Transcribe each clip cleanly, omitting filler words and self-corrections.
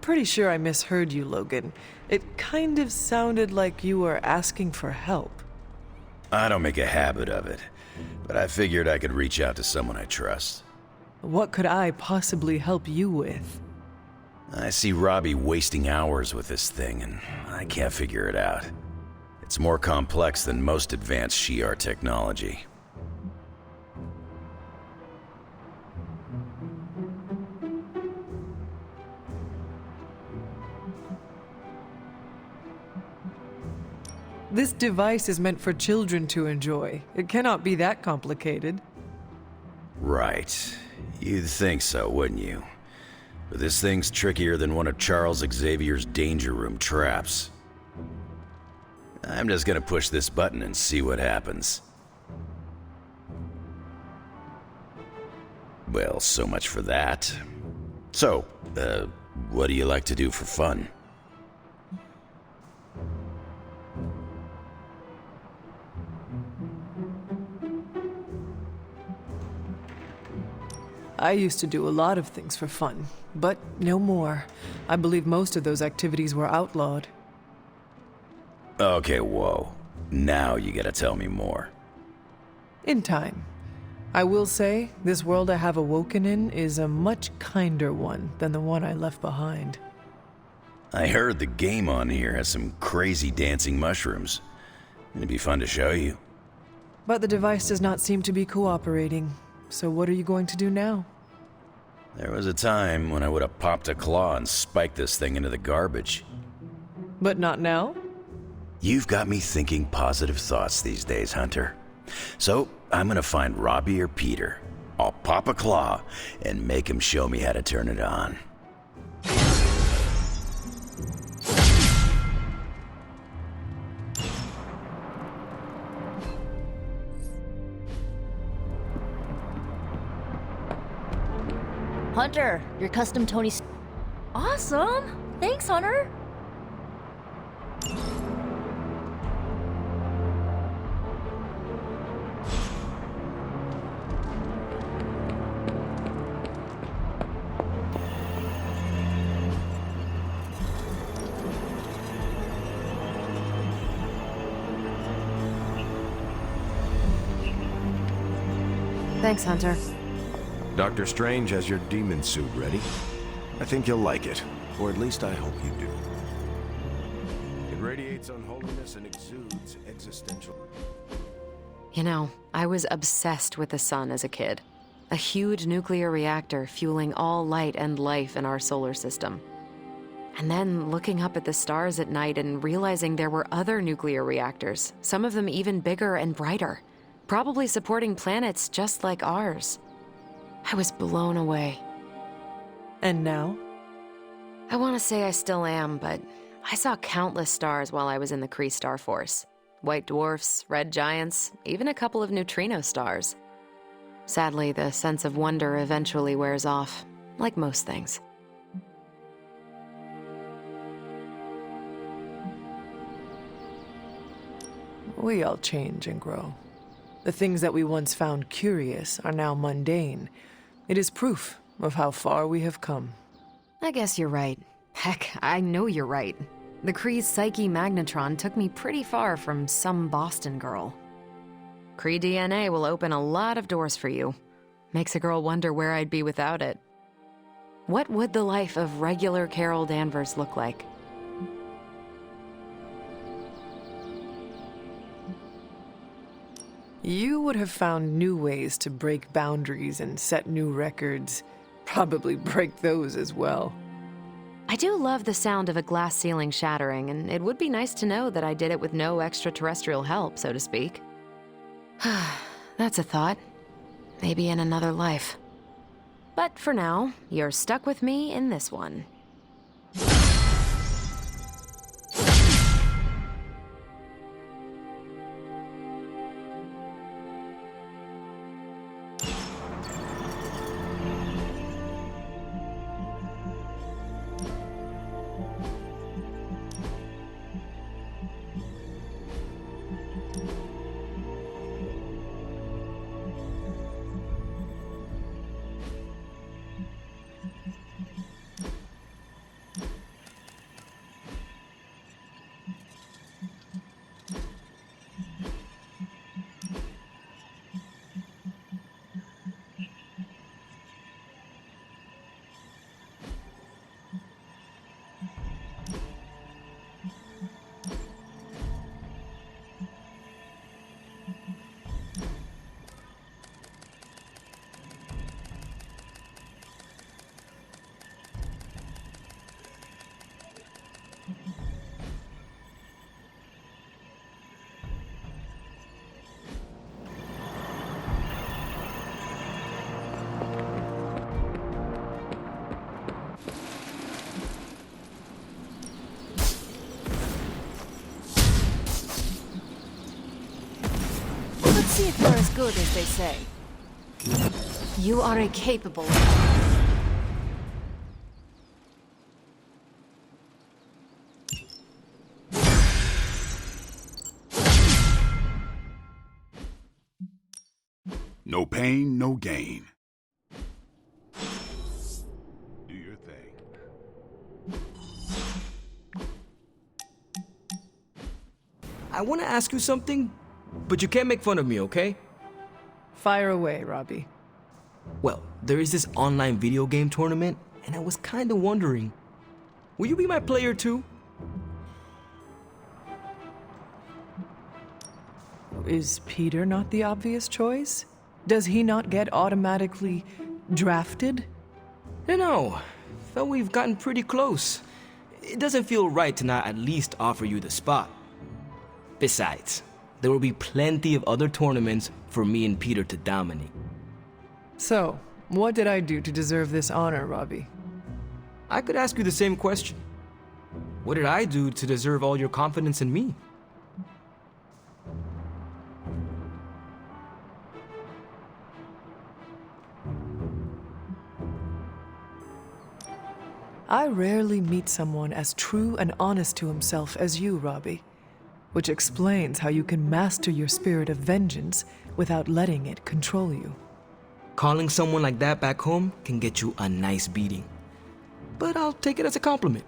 pretty sure I misheard you, Logan. It kind of sounded like you were asking for help. I don't make a habit of it, but I figured I could reach out to someone I trust. What could I possibly help you with? I see Robbie wasting hours with this thing, and I can't figure it out. It's more complex than most advanced Shi'ar technology. This device is meant for children to enjoy. It cannot be that complicated. Right. You'd think so, wouldn't you? But this thing's trickier than one of Charles Xavier's danger room traps. I'm just gonna push this button and see what happens. Well, so much for that. So, what do you like to do for fun? I used to do a lot of things for fun, but no more. I believe most of those activities were outlawed. Okay, whoa. Now you gotta tell me more. In time. I will say, this world I have awoken in is a much kinder one than the one I left behind. I heard the game on here has some crazy dancing mushrooms. It'd be fun to show you. But the device does not seem to be cooperating. So what are you going to do now? There was a time when I would have popped a claw and spiked this thing into the garbage. But not now? You've got me thinking positive thoughts these days, Hunter. So, I'm gonna find Robbie or Peter. I'll pop a claw and make him show me how to turn it on. Hunter, your custom Tony's awesome! Thanks, Hunter! Thanks, Hunter. Dr. Strange has your demon suit ready. I think you'll like it, or at least I hope you do. It radiates unholiness and exudes existential. You know, I was obsessed with the sun as a kid. A huge nuclear reactor fueling all light and life in our solar system. And then looking up at the stars at night and realizing there were other nuclear reactors, some of them even bigger and brighter, probably supporting planets just like ours. I was blown away. And now? I want to say I still am, but I saw countless stars while I was in the Kree Star Force. White dwarfs, red giants, even a couple of neutrino stars. Sadly, the sense of wonder eventually wears off, like most things. We all change and grow. The things that we once found curious are now mundane. It is proof of how far we have come. I guess you're right. Heck, I know you're right. The Kree's Psyche Magnetron took me pretty far from some Boston girl. Kree DNA will open a lot of doors for you. Makes a girl wonder where I'd be without it. What would the life of regular Carol Danvers look like? You would have found new ways to break boundaries and set new records. Probably break those as well. I do love the sound of a glass ceiling shattering, and it would be nice to know that I did it with no extraterrestrial help, so to speak. That's a thought. Maybe in another life. But for now, you're stuck with me in this one. see if you're as good as they say. You are a capable... No pain, no gain. Do your thing. I want to ask you something, but you can't make fun of me, okay? Fire away, Robbie. Well, there is this online video game tournament, and I was kind of wondering, will you be my player too? Is Peter not the obvious choice? Does he not get automatically drafted? No, felt we've gotten pretty close. It doesn't feel right to not at least offer you the spot. Besides, there will be plenty of other tournaments for me and Peter to dominate. So, what did I do to deserve this honor, Robbie? I could ask you the same question. What did I do to deserve all your confidence in me? I rarely meet someone as true and honest to himself as you, Robbie. Which explains how you can master your spirit of vengeance without letting it control you. Calling someone like that back home can get you a nice beating. But I'll take it as a compliment.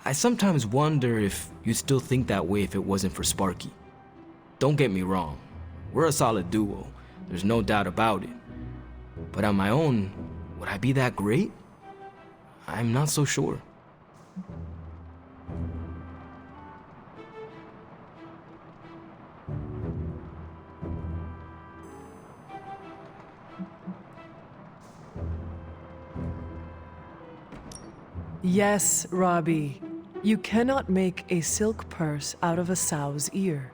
I sometimes wonder if you'd still think that way if it wasn't for Sparky. Don't get me wrong, we're a solid duo, there's no doubt about it. But on my own, would I be that great? I'm not so sure. Yes, Robbie. You cannot make a silk purse out of a sow's ear.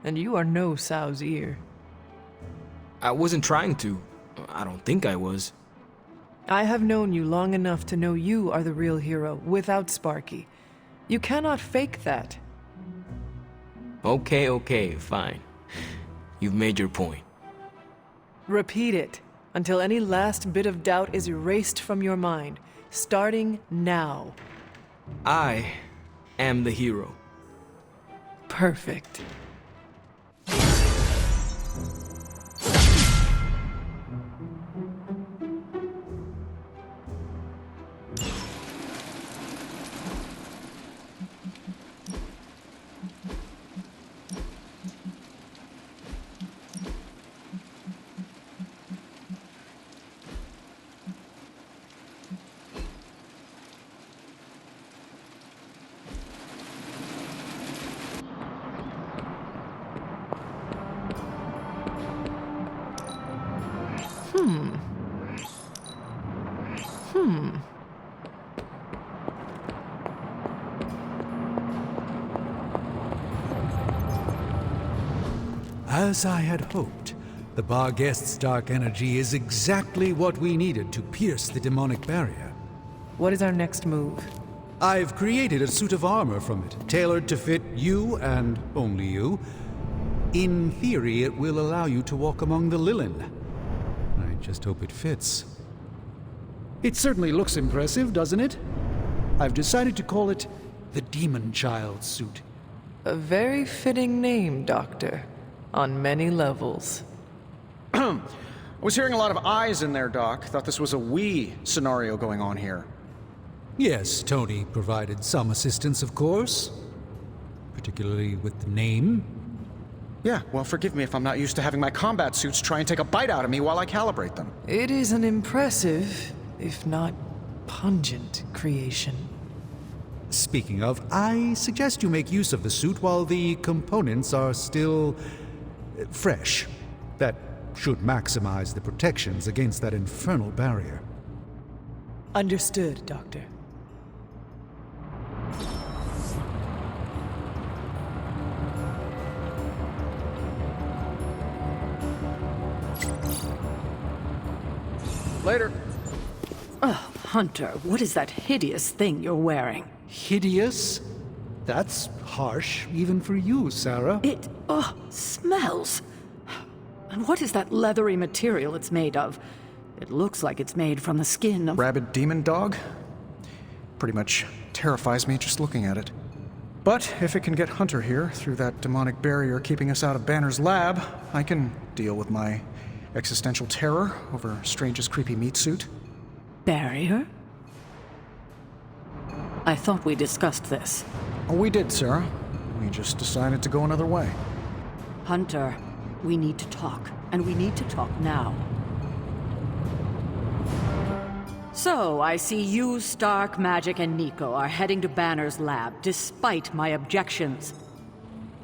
And you are no sow's ear. I wasn't trying to. I don't think I was. I have known you long enough to know you are the real hero without Sparky. You cannot fake that. Okay, fine. You've made your point. Repeat it until any last bit of doubt is erased from your mind, starting now. I am the hero. Perfect. As I had hoped, the bar guest's dark energy is exactly what we needed to pierce the demonic barrier. What is our next move? I've created a suit of armor from it, tailored to fit you and only you. In theory, it will allow you to walk among the Lilin. I just hope it fits. It certainly looks impressive, doesn't it? I've decided to call it the Demonchylde suit. A very fitting name, Doctor. On many levels. I was hearing a lot of I's in there, Doc. Thought this was a we scenario going on here. Yes, Tony provided some assistance, of course. Particularly with the name. Yeah, well, forgive me if I'm not used to having my combat suits try and take a bite out of me while I calibrate them. It is an impressive, if not pungent, creation. Speaking of, I suggest you make use of the suit while the components are still fresh. That should maximize the protections against that infernal barrier. Understood, Doctor. Later. Oh, Hunter, what is that hideous thing you're wearing? Hideous? That's harsh, even for you, Sarah. It, smells. And what is that leathery material it's made of? It looks like it's made from the skin of... Rabid demon dog? Pretty much terrifies me just looking at it. But if it can get Hunter here through that demonic barrier keeping us out of Banner's lab, I can deal with my existential terror over Strange's creepy meat suit. Barrier? I thought we discussed this. Oh, we did, Sarah. We just decided to go another way. Hunter, we need to talk, and we need to talk now. So, I see you, Stark, Magic, and Nico are heading to Banner's lab, despite my objections.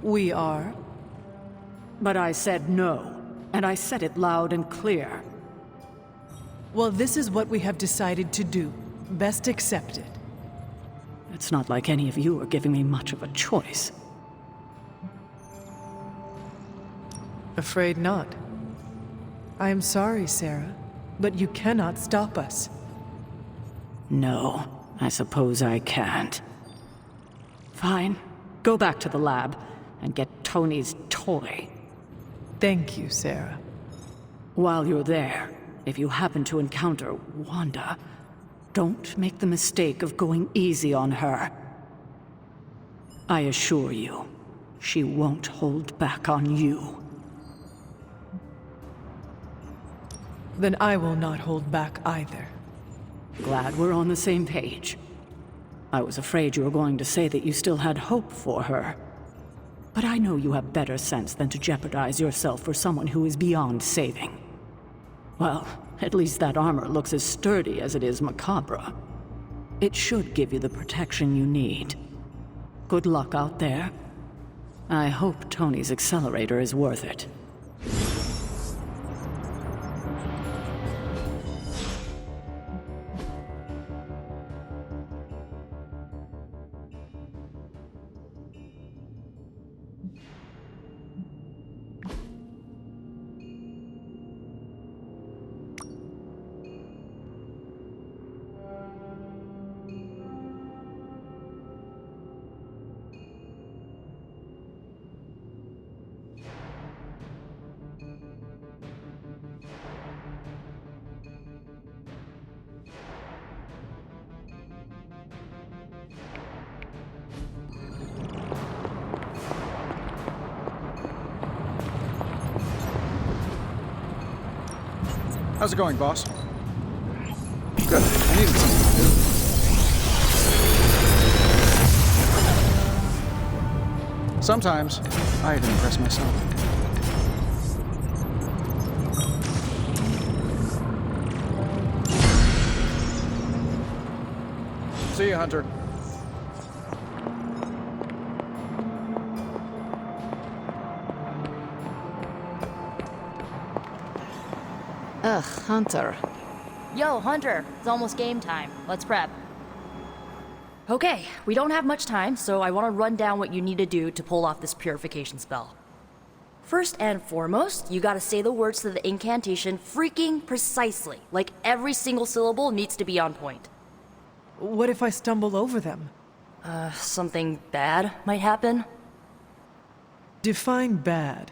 We are. But I said no, and I said it loud and clear. Well, this is what we have decided to do. Best accept it. It's not like any of you are giving me much of a choice. Afraid not. I am sorry, Sarah, but you cannot stop us. No, I suppose I can't. Fine. Go back to the lab and get Tony's toy. Thank you, Sarah. While you're there, if you happen to encounter Wanda, don't make the mistake of going easy on her. I assure you, she won't hold back on you. Then I will not hold back either. Glad we're on the same page. I was afraid you were going to say that you still had hope for her. But I know you have better sense than to jeopardize yourself for someone who is beyond saving. Well, at least that armor looks as sturdy as it is macabre. It should give you the protection you need. Good luck out there. I hope Tony's accelerator is worth it. How's it going, boss? Good. I needed something to do. Sometimes, I had to impress myself. See you, Hunter. Ugh, Hunter. Yo, Hunter, it's almost game time. Let's prep. Okay, we don't have much time, so I want to run down what you need to do to pull off this purification spell. First and foremost, you gotta say the words to the incantation freaking precisely. Like every single syllable needs to be on point. What if I stumble over them? Something bad might happen? Define bad.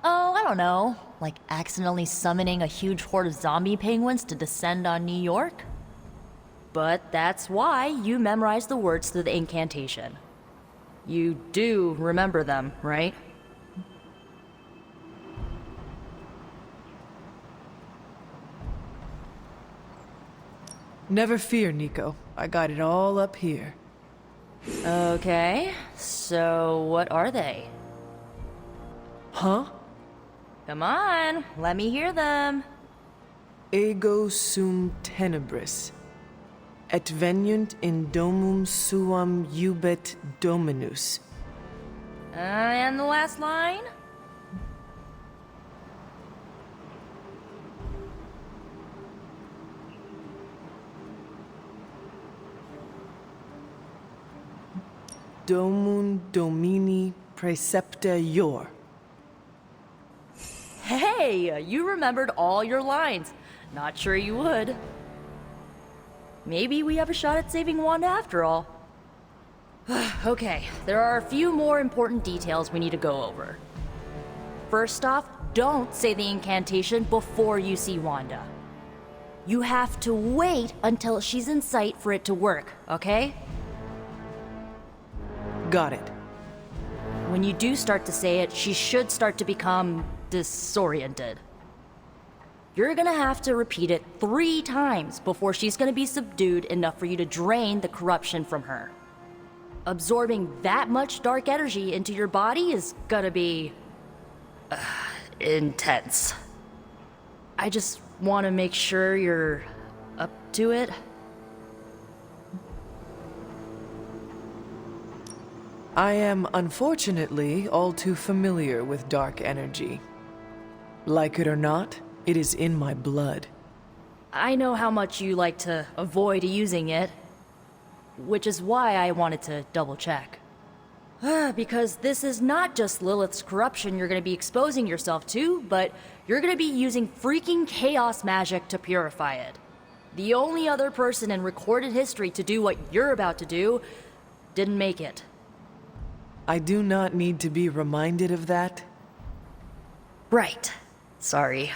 Oh, I don't know. Like accidentally summoning a huge horde of zombie penguins to descend on New York? But that's why you memorize the words to the incantation. You do remember them, right? Never fear, Nico. I got it all up here. Okay, so what are they? Huh? Come on, let me hear them. Ego sum tenebris, et veniunt in domum suam iubet dominus. And the last line? Domum domini praecepta ior. Hey, you remembered all your lines. Not sure you would. Maybe we have a shot at saving Wanda after all. Okay, there are a few more important details we need to go over. First off, don't say the incantation before you see Wanda. You have to wait until she's in sight for it to work, okay? Got it. When you do start to say it, she should start to become disoriented. You're gonna have to repeat it 3 times before she's gonna be subdued enough for you to drain the corruption from her. Absorbing that much dark energy into your body is gonna be intense. I just want to make sure you're up to it. I am unfortunately all too familiar with dark energy. Like it or not, it is in my blood. I know how much you like to avoid using it, which is why I wanted to double check. Because this is not just Lilith's corruption you're going to be exposing yourself to, but you're going to be using freaking chaos magic to purify it. The only other person in recorded history to do what you're about to do didn't make it. I do not need to be reminded of that. Right. Sorry.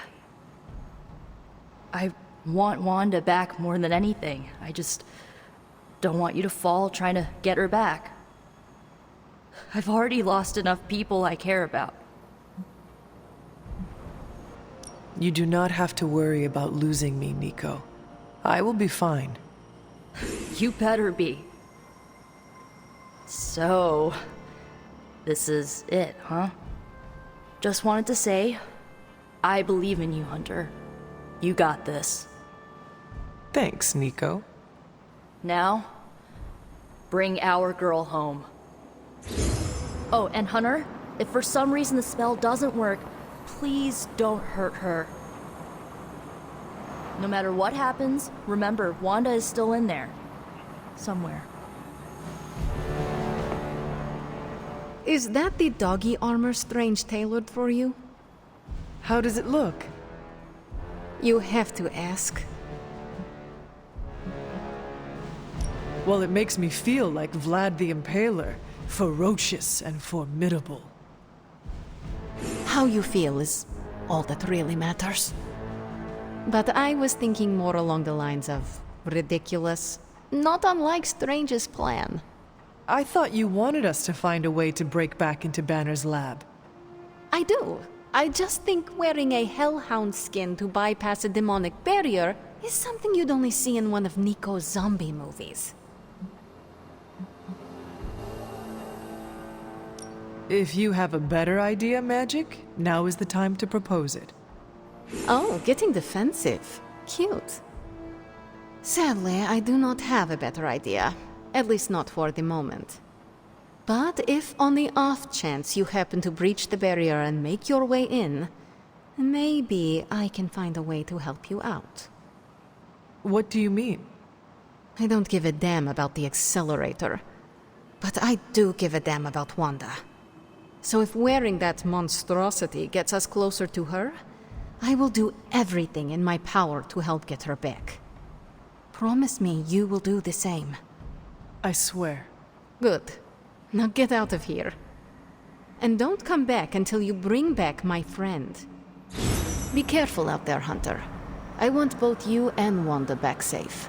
I want Wanda back more than anything. I just don't want you to fall trying to get her back. I've already lost enough people I care about. You do not have to worry about losing me, Nico. I will be fine. You better be. So, this is it, huh? Just wanted to say, I believe in you, Hunter. You got this. Thanks, Nico. Now, bring our girl home. Oh, and Hunter, if for some reason the spell doesn't work, please don't hurt her. No matter what happens, remember, Wanda is still in there. Somewhere. Is that the doggy armor Strange tailored for you? How does it look? You have to ask. Well, it makes me feel like Vlad the Impaler. Ferocious and formidable. How you feel is all that really matters. But I was thinking more along the lines of ridiculous, not unlike Strange's plan. I thought you wanted us to find a way to break back into Banner's lab. I do. I just think wearing a hellhound skin to bypass a demonic barrier is something you'd only see in one of Nico's zombie movies. If you have a better idea, Magic, now is the time to propose it. Oh, getting defensive. Cute. Sadly, I do not have a better idea. At least not for the moment. But if on the off chance you happen to breach the barrier and make your way in, maybe I can find a way to help you out. What do you mean? I don't give a damn about the accelerator. But I do give a damn about Wanda. So if wearing that monstrosity gets us closer to her, I will do everything in my power to help get her back. Promise me you will do the same. I swear. Good. Now get out of here. And don't come back until you bring back my friend. Be careful out there, Hunter. I want both you and Wanda back safe.